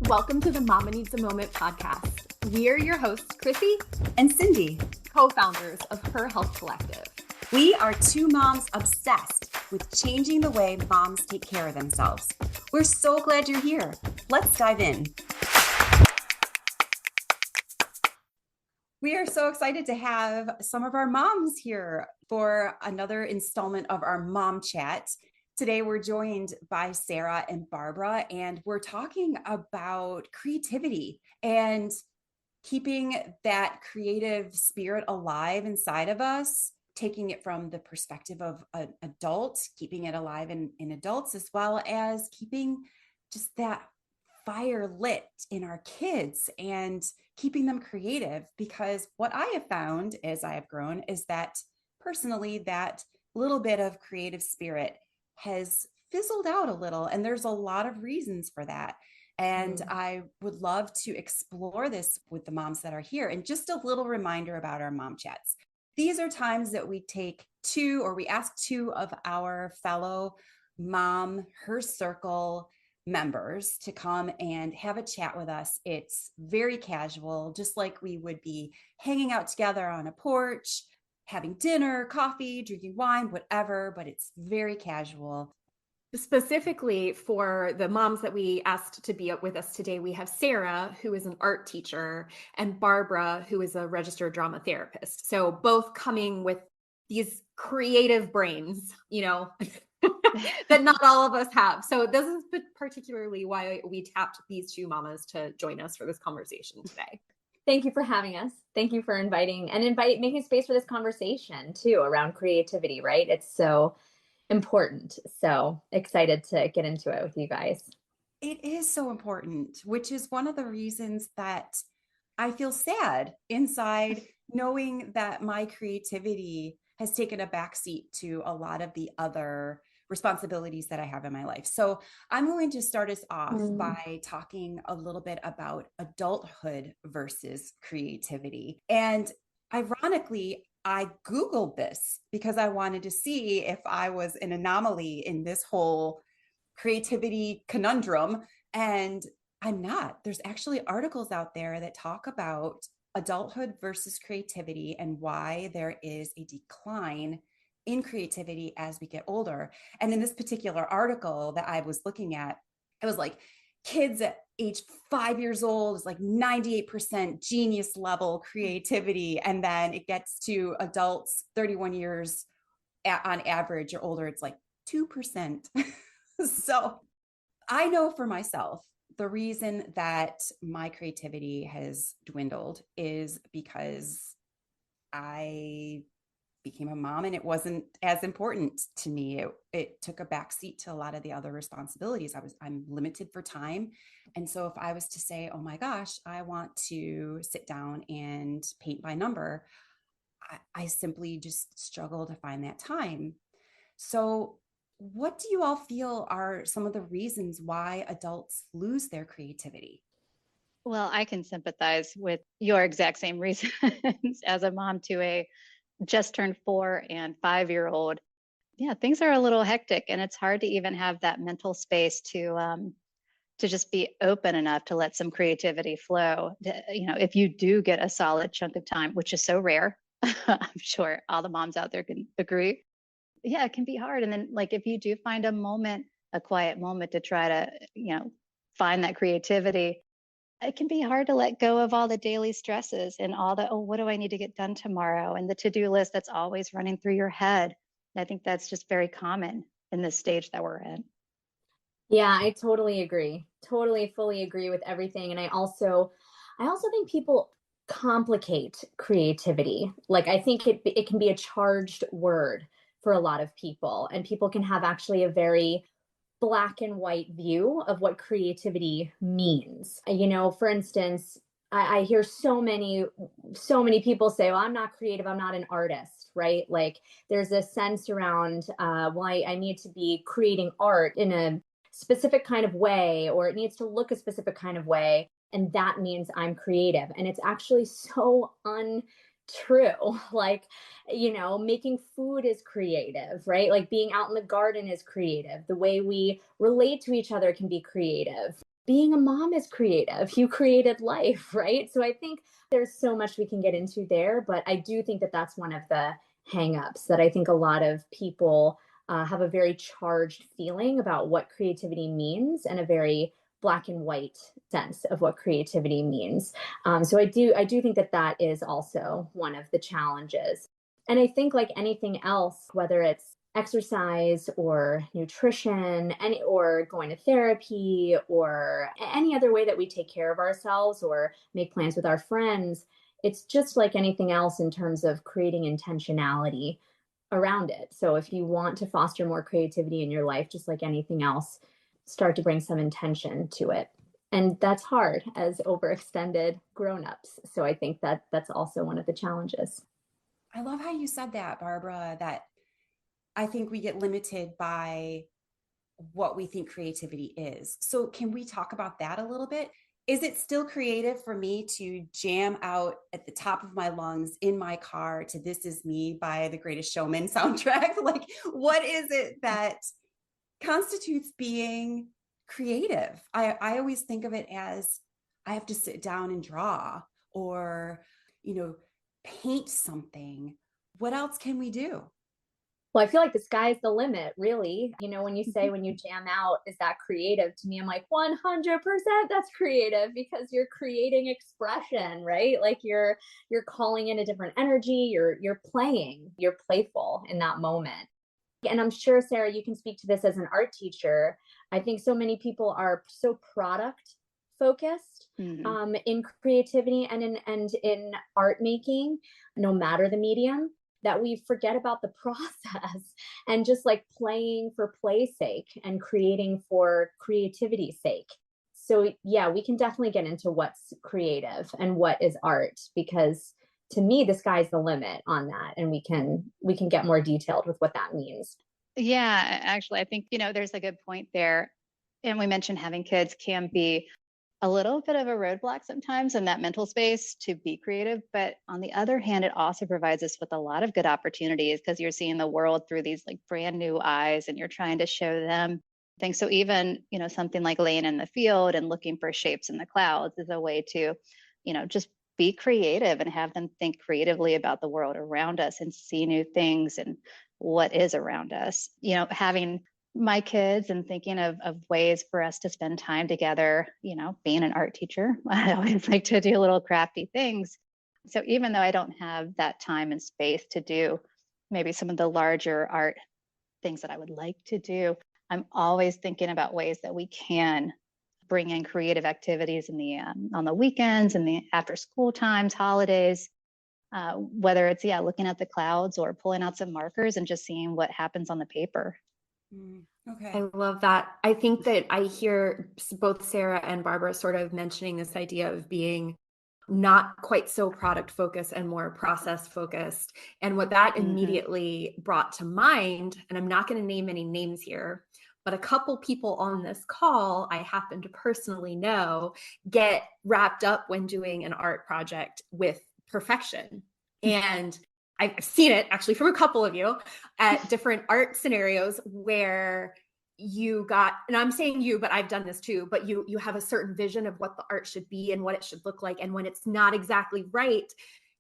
Welcome to the Mama Needs a Moment podcast. We are your hosts, Chrissy and Cindy, co-founders of Her Health Collective. We are two moms obsessed with changing the way moms take care of themselves. We're so glad you're here. Let's dive in. We are so excited to have some of our moms here for another installment of our Mom Chat. Today, we're joined by Sarah and Barbara, and we're talking about creativity and keeping that creative spirit alive inside of us, taking it from the perspective of an adult, keeping it alive in adults, as well as keeping just that fire lit in our kids and keeping them creative. Because what I have found as I have grown is that personally, that little bit of creative spirit has fizzled out a little, and there's a lot of reasons for that. And I would love to explore this with the moms that are here. And just a little reminder about our mom chats. These are times that we take two, or we ask two of our fellow mom, her circle members to come and have a chat with us. It's very casual, just like we would be hanging out together on a porch, having dinner, coffee, drinking wine, whatever, but it's very casual. Specifically for the moms that we asked to be up with us today, we have Sarah, who is an art teacher, and Barbara, who is a registered drama therapist. So both coming with these creative brains, that not all of us have. So this is particularly why we tapped these two mamas to join us for this conversation today. Thank you for having us. Thank you for making space for this conversation too around creativity, right? It's so important. So excited to get into it with you guys. It is so important, which is one of the reasons that I feel sad inside knowing that my creativity has taken a backseat to a lot of the other responsibilities that I have in my life. So I'm going to start us off by talking a little bit about adulthood versus creativity. And ironically, I Googled this because I wanted to see if I was an anomaly in this whole creativity conundrum. And I'm not. There's actually articles out there that talk about adulthood versus creativity and why there is a decline in creativity as we get older. And in this particular article that I was looking at, it was like kids at age 5 years old is like 98% genius level creativity. And then it gets to adults 31 years on average or older, it's like 2%. So I know for myself, the reason that my creativity has dwindled is because I became a mom and it wasn't as important to me. It took a backseat to a lot of the other responsibilities. I'm limited for time. And so if I was to say, oh my gosh, I want to sit down and paint by number, I simply just struggle to find that time. So what do you all feel are some of the reasons why adults lose their creativity? Well, I can sympathize with your exact same reasons as a mom to a just turned 4 and 5-year-old. Yeah, things are a little hectic, and it's hard to even have that mental space to just be open enough to let some creativity flow. If you do get a solid chunk of time, which is so rare, I'm sure all the moms out there can agree. Yeah, it can be hard. And then like if you do find a quiet moment to try to, find that creativity, it can be hard to let go of all the daily stresses and all the, what do I need to get done tomorrow? And the to-do list that's always running through your head. And I think that's just very common in this stage that we're in. Yeah, I totally agree. Totally, fully agree with everything. And I also think people complicate creativity. Like I think it can be a charged word for a lot of people, and people can have actually a very black and white view of what creativity means. For instance, I hear so many people say, well, I'm not creative, I'm not an artist, right? Like there's a sense around, I need to be creating art in a specific kind of way, or it needs to look a specific kind of way. And that means I'm creative. And it's actually so true. Like, making food is creative, right? Like being out in the garden is creative. The way we relate to each other can be creative. being a mom is creative. You created life, right? So I think there's so much we can get into there, but I do think that that's one of the hangups that I think a lot of people have a very charged feeling about what creativity means and a very black and white sense of what creativity means. So I do think that that is also one of the challenges. And I think like anything else, whether it's exercise or nutrition or going to therapy or any other way that we take care of ourselves or make plans with our friends, it's just like anything else in terms of creating intentionality around it. So if you want to foster more creativity in your life, just like anything else, start to bring some intention to it. And that's hard as overextended grown-ups. So I think that that's also one of the challenges. I love how you said that, Barbara, that I think we get limited by what we think creativity is. So can we talk about that a little bit? Is it still creative for me to jam out at the top of my lungs in my car to This Is Me by The Greatest Showman soundtrack? Like, what is it that constitutes being creative? I always think of it as I have to sit down and draw or, paint something. What else can we do? Well, I feel like the sky's the limit, really. When you say when you jam out, is that creative? To me, I'm like 100% that's creative because you're creating expression, right? Like you're calling in a different energy, you're playing, you're playful in that moment. And I'm sure, Sarah, you can speak to this as an art teacher. I think so many people are so product focused in creativity and in art making, no matter the medium, that we forget about the process and just like playing for play's sake and creating for creativity's sake. So yeah, we can definitely get into what's creative and what is art, because to me the sky's the limit on that, and we can get more detailed with what that means. Yeah, actually, I think, there's a good point there. And we mentioned having kids can be a little bit of a roadblock sometimes in that mental space to be creative. But on the other hand, it also provides us with a lot of good opportunities because you're seeing the world through these like brand new eyes and you're trying to show them things. So even, something like laying in the field and looking for shapes in the clouds is a way to, just be creative and have them think creatively about the world around us and see new things and what is around us. Having my kids and thinking of ways for us to spend time together, being an art teacher, I always like to do little crafty things. So even though I don't have that time and space to do maybe some of the larger art things that I would like to do, I'm always thinking about ways that we can bring in creative activities in the on the weekends and the after school times, holidays, whether it's looking at the clouds or pulling out some markers and just seeing what happens on the paper. Okay. I love that. I think that I hear both Sarah and Barbara sort of mentioning this idea of being not quite so product focused and more process focused. And what that immediately brought to mind, and I'm not going to name any names here, but a couple people on this call I happen to personally know get wrapped up when doing an art project with perfection. And I've seen it actually from a couple of you at different art scenarios where you got, and I'm saying you, but I've done this too, but you have a certain vision of what the art should be and what it should look like. And when it's not exactly right,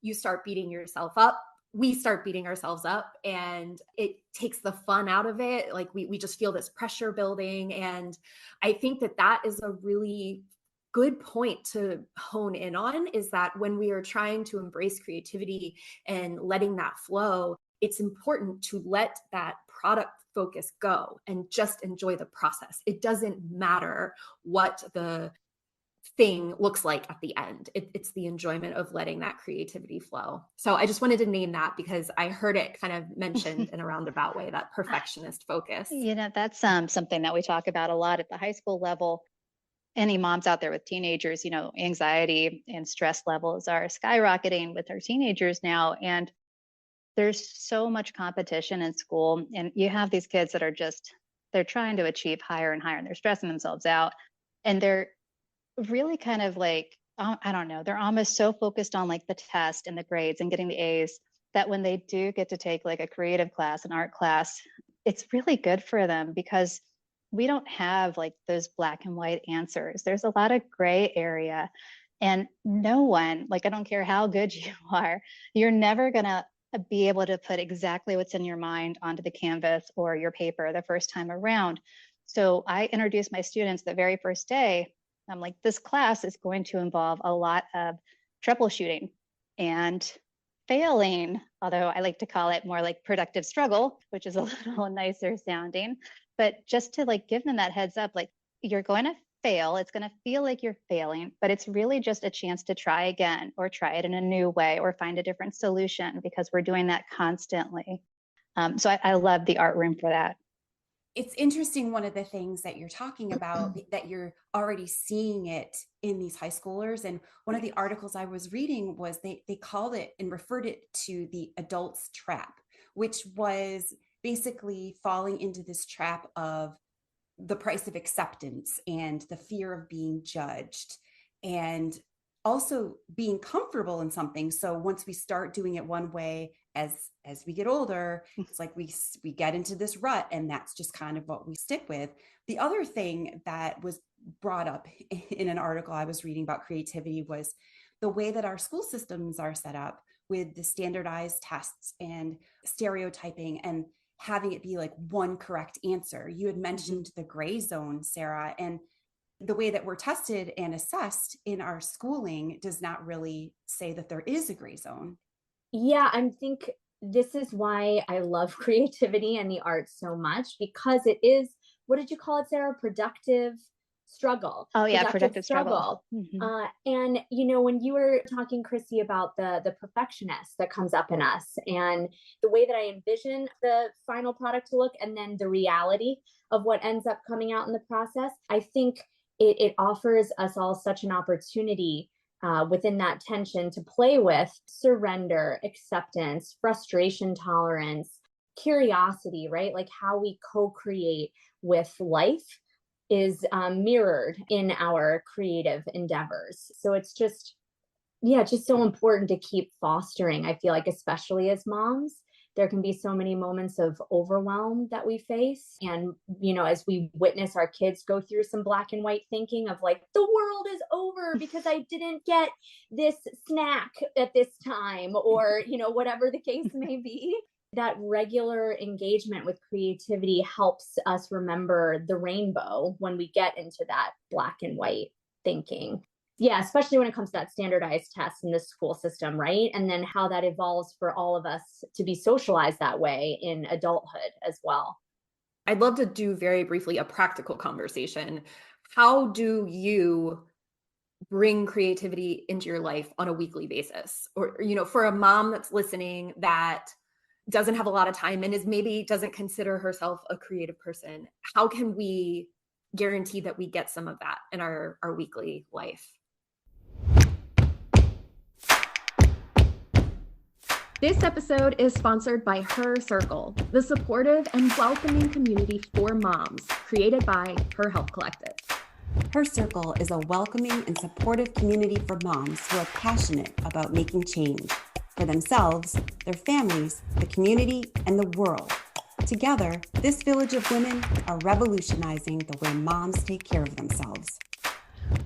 you start beating yourself up. We start beating ourselves up and it takes the fun out of it. Like we just feel this pressure building. And I think that is a really good point to hone in on, is that when we are trying to embrace creativity and letting that flow, it's important to let that product focus go and just enjoy the process. It doesn't matter what the thing looks like at the end. It's the enjoyment of letting that creativity flow. So I just wanted to name that because I heard it kind of mentioned in a roundabout way, that perfectionist focus. That's something that we talk about a lot at the high school level. Any moms out there with teenagers, anxiety and stress levels are skyrocketing with our teenagers now. And there's so much competition in school. And you have these kids that are they're trying to achieve higher and higher and they're stressing themselves out. And they're really kind of like, I don't know, they're almost so focused on like the test and the grades and getting the A's that when they do get to take like a creative class, an art class, it's really good for them because we don't have like those black and white answers. There's a lot of gray area, and no one, like, I don't care how good you are, you're never going to be able to put exactly what's in your mind onto the canvas or your paper the first time around. So I introduced my students the very first day. I'm like, this class is going to involve a lot of troubleshooting and failing, although I like to call it more like productive struggle, which is a little nicer sounding. But just to like give them that heads up, like, you're going to fail. It's going to feel like you're failing, but it's really just a chance to try again, or try it in a new way, or find a different solution, because we're doing that constantly. So I love the art room for that. It's interesting, one of the things that you're talking about, that you're already seeing it in these high schoolers. And one of the articles I was reading was they called it and referred it to the adult's trap, which was basically falling into this trap of the price of acceptance and the fear of being judged, and also being comfortable in something. So once we start doing it one way, as we get older, it's like we get into this rut, and that's just kind of what we stick with. The other thing that was brought up in an article I was reading about creativity was the way that our school systems are set up, with the standardized tests and stereotyping, and having it be like one correct answer. You had mentioned the gray zone, Sarah, and the way that we're tested and assessed in our schooling does not really say that there is a gray zone. Yeah, I think this is why I love creativity and the arts so much, because it is, what did you call it, Sarah? Productive struggle. Oh yeah, productive struggle. And you know, when you were talking, Chrissy, about the perfectionist that comes up in us, and the way that I envision the final product to look, and then the reality of what ends up coming out in the process, I think it offers us all such an opportunity within that tension to play with surrender, acceptance, frustration tolerance, curiosity, right? Like how we co-create with life is mirrored in our creative endeavors. So it's just, yeah, it's just so important to keep fostering. I feel like, especially as moms, there can be so many moments of overwhelm that we face. And, you know, as we witness our kids go through some black and white thinking of like, the world is over because I didn't get this snack at this time, or, you know, whatever the case may be. That regular engagement with creativity helps us remember the rainbow when we get into that black and white thinking. Yeah, especially when it comes to that standardized test in the school system, right? And then how that evolves for all of us to be socialized that way in adulthood as well. I'd love to do very briefly a practical conversation. How do you bring creativity into your life on a weekly basis? Or, you know, for a mom that's listening that doesn't have a lot of time and is maybe doesn't consider herself a creative person, how can we guarantee that we get some of that in our weekly life? This episode is sponsored by Her Circle, the supportive and welcoming community for moms created by Her Health Collective. Her Circle is a welcoming and supportive community for moms who are passionate about making change for themselves, their families, the community, and the world. Together, this village of women are revolutionizing the way moms take care of themselves.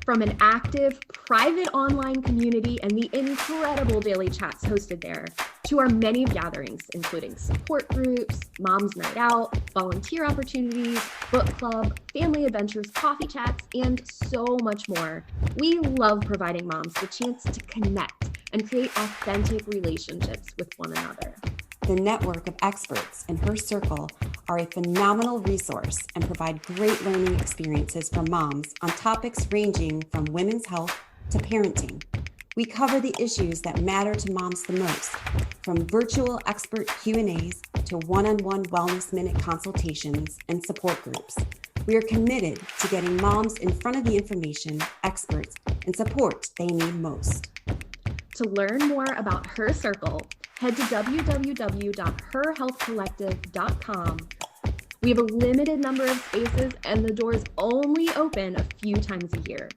From an active, private online community and the incredible daily chats hosted there, to our many gatherings, including support groups, Moms Night Out, volunteer opportunities, book club, family adventures, coffee chats, and so much more. We love providing moms the chance to connect and create authentic relationships with one another. The network of experts in Her Circle are a phenomenal resource and provide great learning experiences for moms on topics ranging from women's health to parenting. We cover the issues that matter to moms the most, from virtual expert Q&As to one-on-one wellness minute consultations and support groups. We are committed to getting moms in front of the information, experts, and support they need most. To learn more about Her Circle, head to www.herhealthcollective.com. We have a limited number of spaces and the doors only open a few times a year.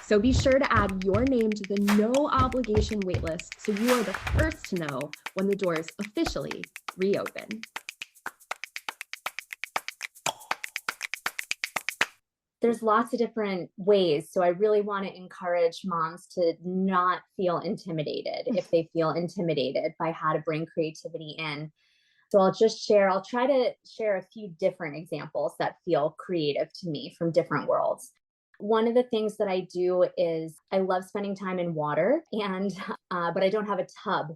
So be sure to add your name to the no obligation waitlist so you are the first to know when the doors officially reopen. there's lots of different ways. So I really want to encourage moms to not feel intimidated if they feel intimidated by how to bring creativity in. So I'll try to share a few different examples that feel creative to me from different worlds. One of the things that I do is I love spending time in water, but I don't have a tub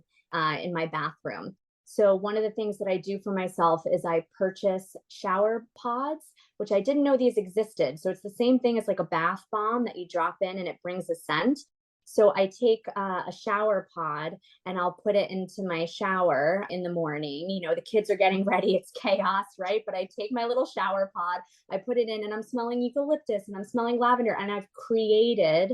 in my bathroom. So one of the things that I do for myself is I purchase shower pods, which I didn't know these existed. So it's the same thing as like a bath bomb that you drop in and it brings a scent. So I take a shower pod and I'll put it into my shower in the morning. You know, the kids are getting ready. It's chaos, right? But I take my little shower pod, I put it in, and I'm smelling eucalyptus and I'm smelling lavender. And I've created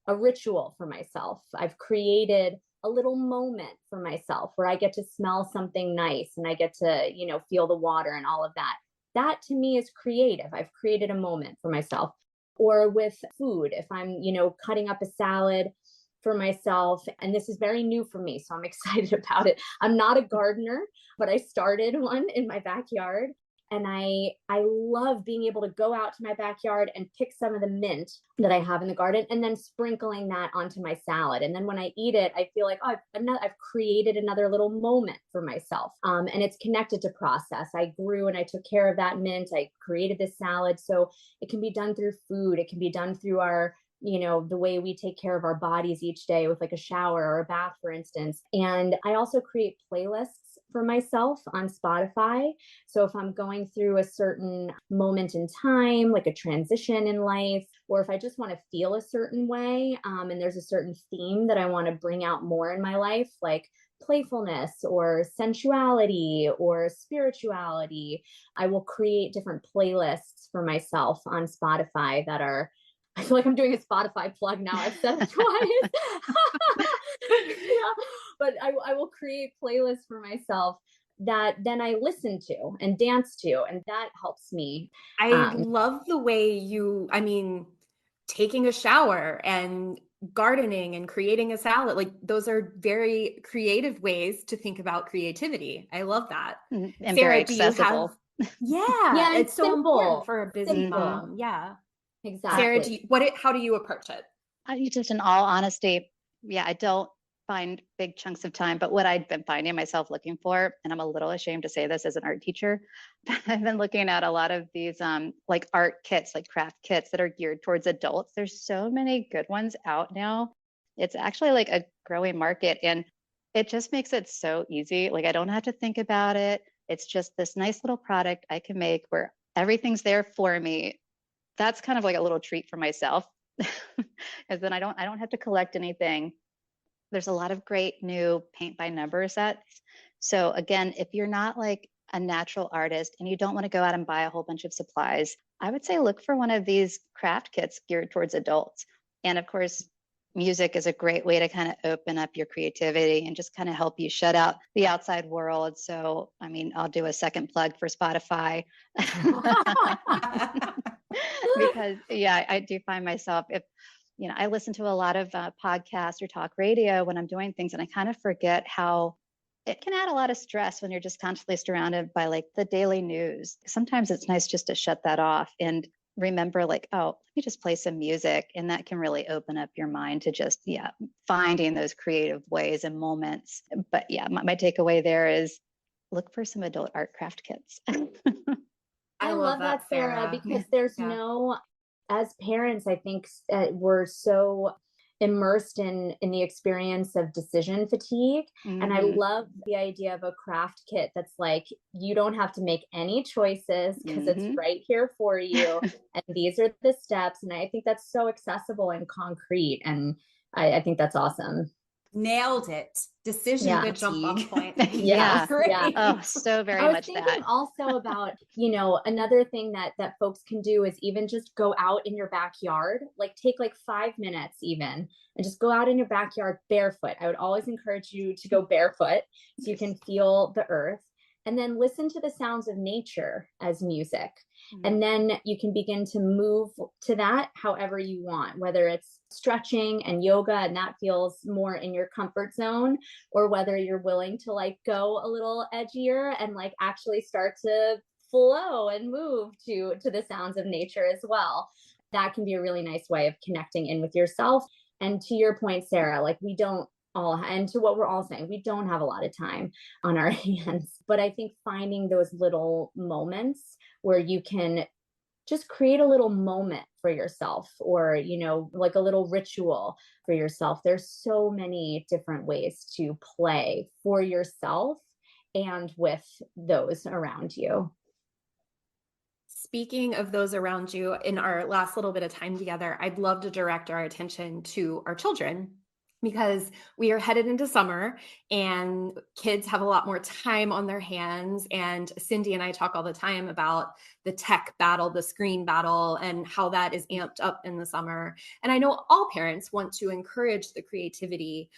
a ritual for myself. I've created a little moment for myself where I get to smell something nice and I get to, you know, feel the water and all of that. That to me is creative. I've created a moment for myself. Or with food, if I'm, you know, cutting up a salad for myself, and this is very new for me, so I'm excited about it. I'm not a gardener, but I started one in my backyard. And I love being able to go out to my backyard and pick some of the mint that I have in the garden and then sprinkling that onto my salad. And then when I eat it, I feel like, oh, I've created another little moment for myself. And it's connected to process. I grew and I took care of that mint. I created this salad. So it can be done through food. It can be done through our, you know, the way we take care of our bodies each day with like a shower or a bath, for instance. And I also create playlists for myself on Spotify. So if I'm going through a certain moment in time, like a transition in life, or if I just want to feel a certain way, and there's a certain theme that I want to bring out more in my life, like playfulness or sensuality or spirituality, I will create different playlists for myself on Spotify that are, I feel like I'm doing a Spotify plug now. I've said it twice. Yeah. But I will create playlists for myself that then I listen to and dance to, and that helps me. I love the way taking a shower and gardening and creating a salad, like those are very creative ways to think about creativity. I love that. And Sarah, very do you have? accessible. Yeah, it's so important for a busy Simple. mom. Yeah. Exactly. Sarah, how do you approach it? Just in all honesty, yeah, I don't find big chunks of time, but what I've been finding myself looking for, and I'm a little ashamed to say this as an art teacher, but I've been looking at a lot of these like art kits, like craft kits that are geared towards adults. There's so many good ones out now. It's actually like a growing market, and it just makes it so easy. Like I don't have to think about it. It's just this nice little product I can make where everything's there for me. That's kind of like a little treat for myself. Because then I don't have to collect anything. There's a lot of great new paint by number sets. So again, if you're not like a natural artist and you don't want to go out and buy a whole bunch of supplies, I would say look for one of these craft kits geared towards adults. And of course, music is a great way to kind of open up your creativity and just kind of help you shut out the outside world. So, I mean, I'll do a second plug for Spotify. Because yeah, I do find myself, if you know, I listen to a lot of podcasts or talk radio when I'm doing things, and I kind of forget how it can add a lot of stress when you're just constantly surrounded by like the daily news. Sometimes it's nice just to shut that off and remember like, oh, let me just play some music. And that can really open up your mind to just, yeah, finding those creative ways and moments. But yeah, my takeaway there is look for some adult art craft kits. I love that, Sarah, because there's no, as parents, I think we're so immersed in the experience of decision fatigue. Mm-hmm. And I love the idea of a craft kit that's like, you don't have to make any choices because it's right here for you. And these are the steps. And I think that's so accessible and concrete. And I think that's awesome. Nailed it. Decision fatigue. Jump off point. Yeah. Oh, so very much that. I was thinking also about, you know, another thing that folks can do is even just go out in your backyard, like take like 5 minutes even, and just go out in your backyard barefoot. I would always encourage you to go barefoot so you can feel the earth, and then listen to the sounds of nature as music. And then you can begin to move to that however you want, whether it's stretching and yoga and that feels more in your comfort zone, or whether you're willing to like go a little edgier and like actually start to flow and move to the sounds of nature as well. that can be a really nice way of connecting in with yourself. And to your point, Sarah, like we don't all, and to what we're all saying, we don't have a lot of time on our hands. But I think finding those little moments where you can just create a little moment for yourself, or, like a little ritual for yourself. There's so many different ways to play for yourself and with those around you. Speaking of those around you, in our last little bit of time together, I'd love to direct our attention to our children, because we are headed into summer and kids have a lot more time on their hands. And Cindy and I talk all the time about the tech battle, the screen battle, and how that is amped up in the summer. And I know all parents want to encourage the creativity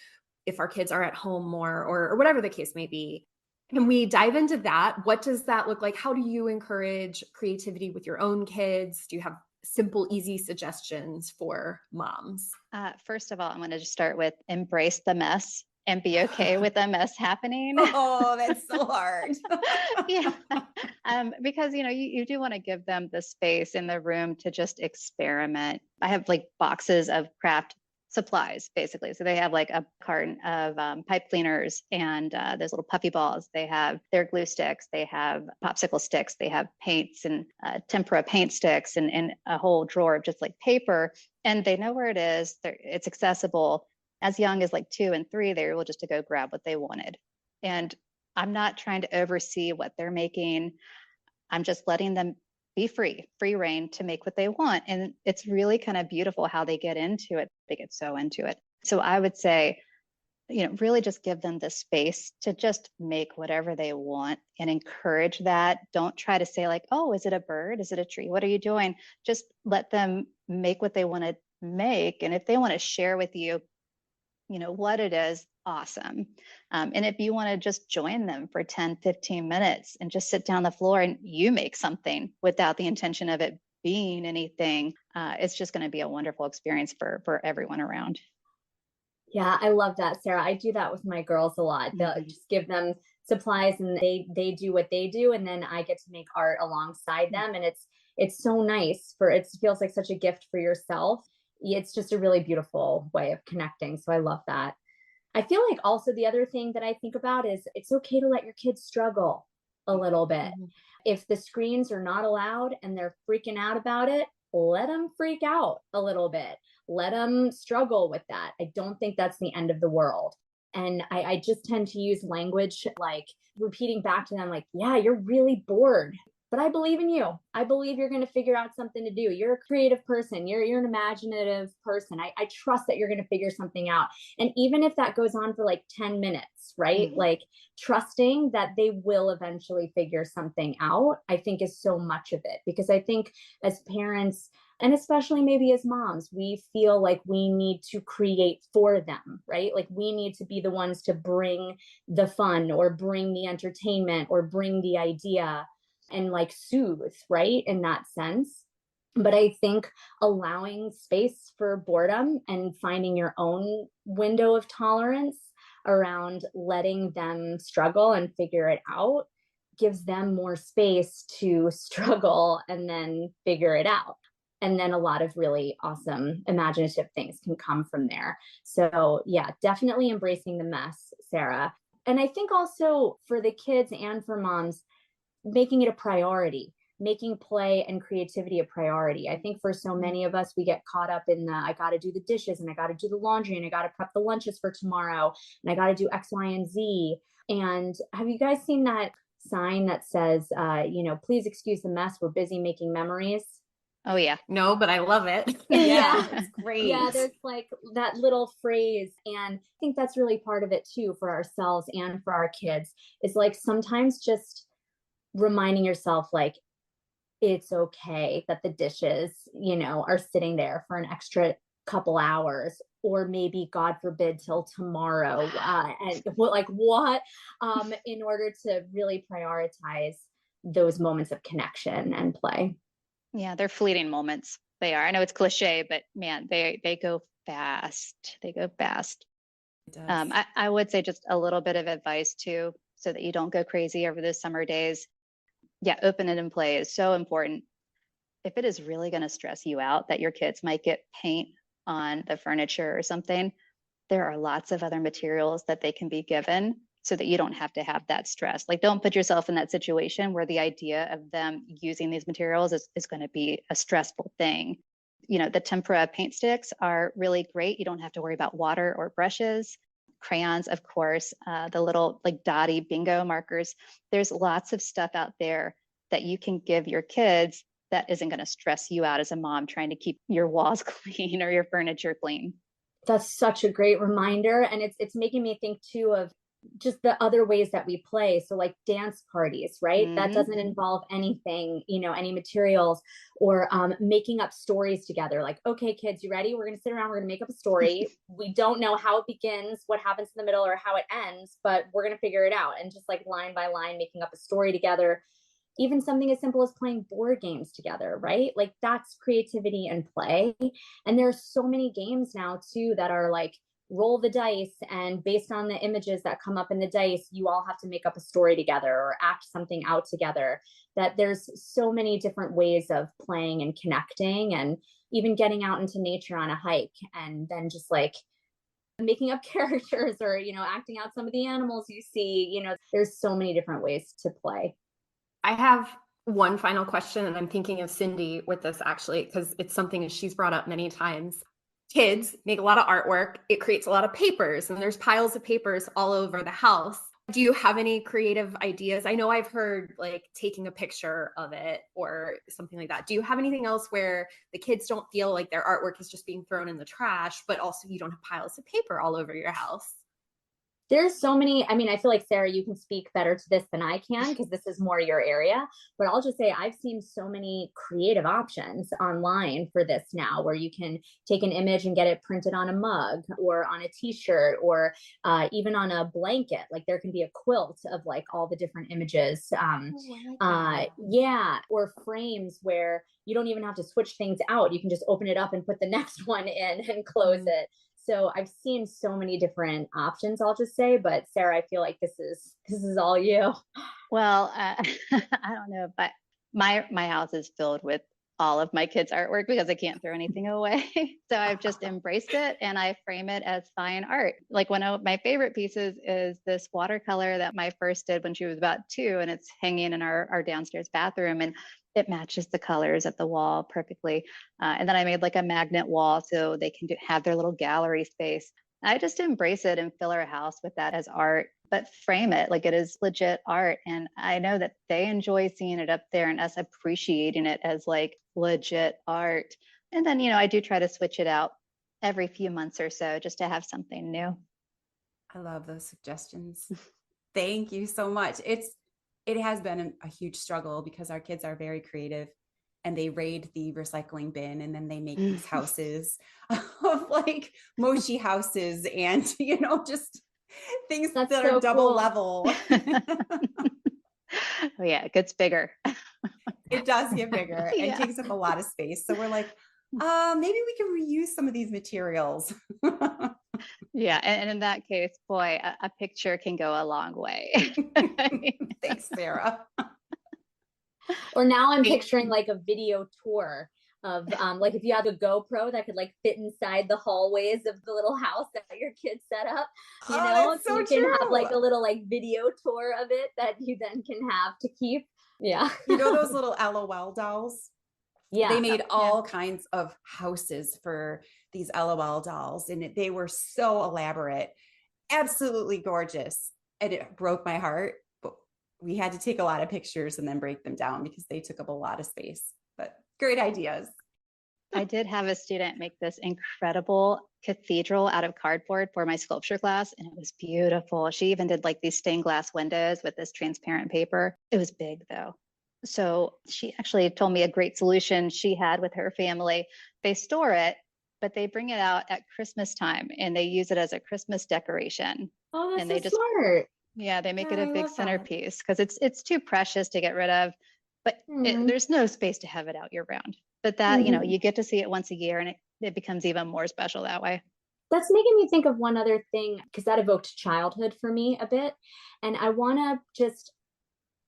if our kids are at home more, or whatever the case may be. Can we dive into that? What does that look like? How do you encourage creativity with your own kids? Do you have simple, easy suggestions for moms? First of all, I'm going to just start with embrace the mess and be okay with the mess happening. Oh, that's so hard. Yeah. Because, you do want to give them the space in the room to just experiment. I have like boxes of craft supplies, basically. So they have like a carton of pipe cleaners and those little puffy balls. They have their glue sticks. They have popsicle sticks. They have paints and tempera paint sticks, and a whole drawer of just like paper. And they know where it is. It's accessible. As young as like 2 and 3, they were able just to go grab what they wanted. And I'm not trying to oversee what they're making. I'm just letting them be free reign to make what they want. And it's really kind of beautiful how they get into it. They get so into it. So I would say, really just give them the space to just make whatever they want and encourage that. Don't try to say like, oh, is it a bird? Is it a tree? What are you doing? Just let them make what they want to make. And if they want to share with you, what it is, awesome. And if you want to just join them for 10, 15 minutes and just sit down on the floor and you make something without the intention of it being anything, it's just going to be a wonderful experience for everyone around. Yeah, I love that, Sarah. I do that with my girls a lot. They'll just give them supplies and they do what they do, and then I get to make art alongside them. And it's so nice. It feels like such a gift for yourself. It's just a really beautiful way of connecting. So I love that. I feel like also the other thing that I think about is it's okay to let your kids struggle a little bit. Mm-hmm. If the screens are not allowed and they're freaking out about it, let them freak out a little bit. Let them struggle with that. I don't think that's the end of the world. And I just tend to use language like repeating back to them, like, yeah, you're really bored, but I believe in you. I believe you're going to figure out something to do. You're a creative person. You're an imaginative person. I trust that you're going to figure something out. And even if that goes on for like 10 minutes, right? Mm-hmm. Like trusting that they will eventually figure something out, I think is so much of it. Because I think as parents, and especially maybe as moms, we feel like we need to create for them, right? Like we need to be the ones to bring the fun or bring the entertainment or bring the idea and like soothe, right? In that sense. But I think allowing space for boredom and finding your own window of tolerance around letting them struggle and figure it out gives them more space to struggle and then figure it out. And then a lot of really awesome imaginative things can come from there. So yeah, definitely embracing the mess, Sarah. And I think also for the kids and for moms, making it a priority, making play and creativity a priority. I think for so many of us, we get caught up in I got to do the dishes and I got to do the laundry and I got to prep the lunches for tomorrow and I got to do X, Y, and Z. And have you guys seen that sign that says, please excuse the mess, we're busy making memories? Oh, yeah. No, but I love it. Yeah, it's great. Yeah, there's like that little phrase. And I think that's really part of it too for ourselves and for our kids. Is like sometimes just reminding yourself like it's okay that the dishes, are sitting there for an extra couple hours, or maybe God forbid till tomorrow. And what in order to really prioritize those moments of connection and play. Yeah, they're fleeting moments. They are. I know it's cliche, but man, they go fast. They go fast. I would say just a little bit of advice too, so that you don't go crazy over those summer days. Yeah, open it and play is so important. if it is really going to stress you out that your kids might get paint on the furniture or something, there are lots of other materials that they can be given so that you don't have to have that stress. Like, don't put yourself in that situation where the idea of them using these materials is going to be a stressful thing. You know, the tempera paint sticks are really great. You don't have to worry about water or brushes. Crayons, of course, the little like dotty bingo markers. There's lots of stuff out there that you can give your kids that isn't going to stress you out as a mom trying to keep your walls clean or your furniture clean. That's such a great reminder. And it's making me think too of just the other ways that we play. So like dance parties, right? That doesn't involve anything, any materials, or making up stories together. Like, okay, kids, you ready? We're going to sit around. We're going to make up a story. We don't know how it begins, what happens in the middle, or how it ends, but we're going to figure it out. And just like line by line, making up a story together. Even something as simple as playing board games together, right? Like that's creativity and play. And there's so many games now too that are like roll the dice, and based on the images that come up in the dice, you all have to make up a story together or act something out together. That there's so many different ways of playing and connecting, and even getting out into nature on a hike and then just like making up characters or, acting out some of the animals you see. There's so many different ways to play. I have one final question, and I'm thinking of Cindy with this actually, because it's something that she's brought up many times. Kids make a lot of artwork. It creates a lot of papers, and there's piles of papers all over the house. Do you have any creative ideas? I know I've heard like taking a picture of it or something like that. Do you have anything else where the kids don't feel like their artwork is just being thrown in the trash, but also you don't have piles of paper all over your house? There's so many. I mean, I feel like, Sarah, you can speak better to this than I can because this is more your area. But I'll just say I've seen so many creative options online for this now, where you can take an image and get it printed on a mug or on a t-shirt, or even on a blanket. Like there can be a quilt of like all the different images. Yeah, or frames where you don't even have to switch things out. You can just open it up and put the next one in and close it. So I've seen so many different options, I'll just say, but Sarah, I feel like this is all you. Well, I don't know, but my house is filled with all of my kids' artwork because I can't throw anything away. So I've just embraced it and I frame it as fine art. Like one of my favorite pieces is this watercolor that my first did when she was about 2, and it's hanging in our downstairs bathroom, and it matches the colors at the wall perfectly. And then I made like a magnet wall so they can have their little gallery space. I just embrace it and fill our house with that as art, but frame it like it is legit art. And I know that they enjoy seeing it up there and us appreciating it as like legit art. And then, I do try to switch it out every few months or so just to have something new. I love those suggestions. Thank you so much. It has been a huge struggle because our kids are very creative and they raid the recycling bin, and then they make these houses of like mochi houses and, just things that are double level. Oh yeah, it gets bigger. It does get bigger and takes up a lot of space. So we're like, maybe we can reuse some of these materials. Yeah. And in that case, boy, a picture can go a long way. Thanks, Sarah. Or now I'm picturing like a video tour of like if you have a GoPro that could like fit inside the hallways of the little house that your kids set up, That's so you can true. have like a little like video tour of it that you then can have to keep. Yeah. Those little LOL dolls? Yeah. They made all kinds of houses for these LOL dolls, and they were so elaborate, absolutely gorgeous. And it broke my heart, but we had to take a lot of pictures and then break them down because they took up a lot of space. But great ideas. I did have a student make this incredible cathedral out of cardboard for my sculpture class, and it was beautiful. She even did like these stained glass windows with this transparent paper. It was big though. So she actually told me a great solution she had with her family. They store it, but they bring it out at Christmas time and they use it as a Christmas decoration. Oh, that's and they so smart. Yeah, they make it I a big love that. centerpiece because it's too precious to get rid of, but there's no space to have it out year round. But that, you get to see it once a year, and it becomes even more special that way. That's making me think of one other thing, because that evoked childhood for me a bit. And I want to just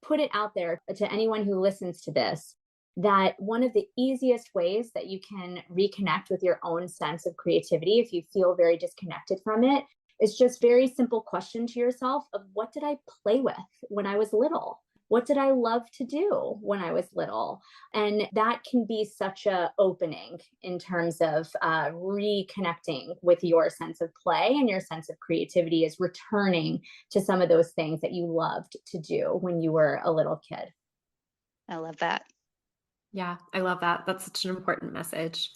put it out there to anyone who listens to this. that one of the easiest ways that you can reconnect with your own sense of creativity, if you feel very disconnected from it, is just very simple question to yourself of, what did I play with when I was little? What did I love to do when I was little? And that can be such a opening in terms of reconnecting with your sense of play, and your sense of creativity is returning to some of those things that you loved to do when you were a little kid. I love that. Yeah, I love that. That's such an important message.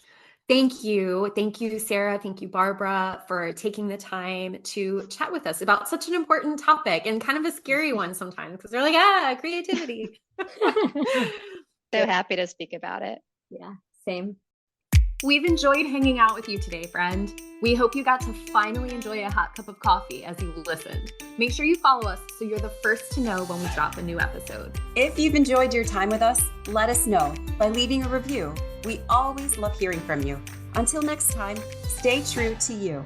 Thank you. Thank you, Sarah. Thank you, Barbara, for taking the time to chat with us about such an important topic, and kind of a scary one sometimes, because they're like, creativity. So happy to speak about it. Yeah, same. We've enjoyed hanging out with you today, friend. We hope you got to finally enjoy a hot cup of coffee as you listened. Make sure you follow us so you're the first to know when we drop a new episode. If you've enjoyed your time with us, let us know by leaving a review. We always love hearing from you. Until next time, stay true to you.